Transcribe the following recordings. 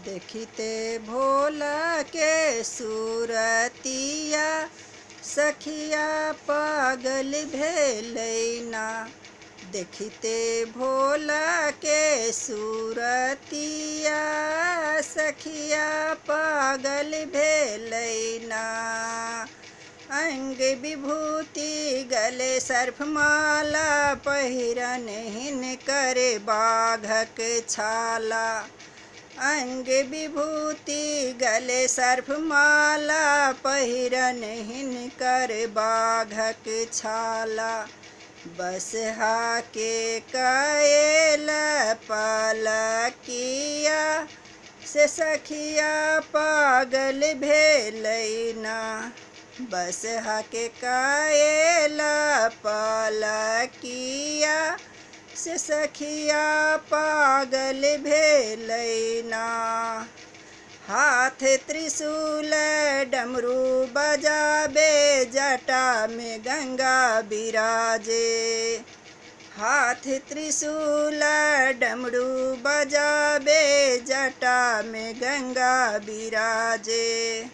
देखिते भोला के सूरतिया सखिया पागल भेलैना। देखिते भोला के सूरतिया सखिया पागल भेलैना। अंग विभूति गले सर्फमाला पहिरन हिनकर बाघक छाला। अंग विभूति गले सर्फमाला पहिरन हिनकर बाघक छाला। बसहा के कएल पलकिया से सखिया पागल भेलैना। बसहा के कएल पलकिया से सखिया पागल भेलैना। हाथ त्रिशूल डमरू बजाबे जटा में गंगा बिराजे। हाथ त्रिशूल डमरू बजाबे जटा में गंगा बिराजे।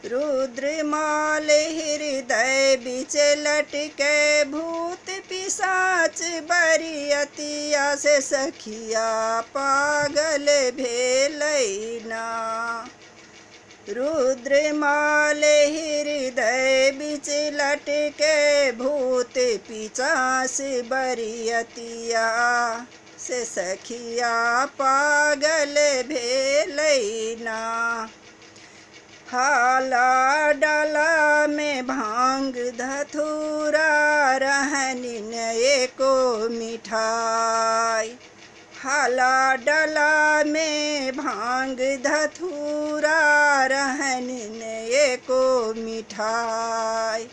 रुद्रमाल हृदय बिच लटके भूत पिशाच बरियतिया से सखिया पागल भेलैना। रुद्रमाल हृदय बिच लटके भूत पिशाच बरियतिया से सखिया पागल भेलैना। हाला डाला में भांग धतूरा रहनिन एको मिठाई। हाला डाला में भांग धतूरा रहनिन एको मिठाई।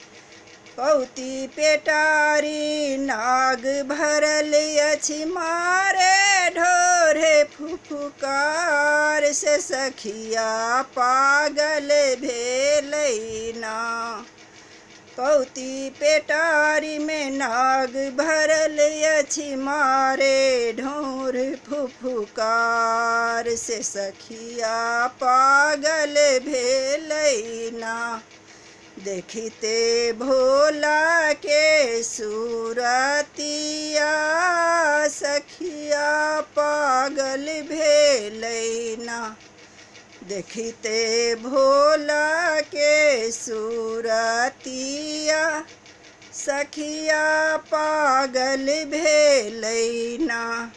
पौती पेटारी नाग भरल अछि मारे ढोरे फुफुकार से सखिया पागल भेलैना। पौती पेटारी में नाग भरल अछि मारे ढोर फुफुकार से सखिया पागल भेलैना। देखिते भोला के सूरतिया सखिया पागल भेलैना। देखिते भोला के सूरतिया सखिया पागल भेलैना।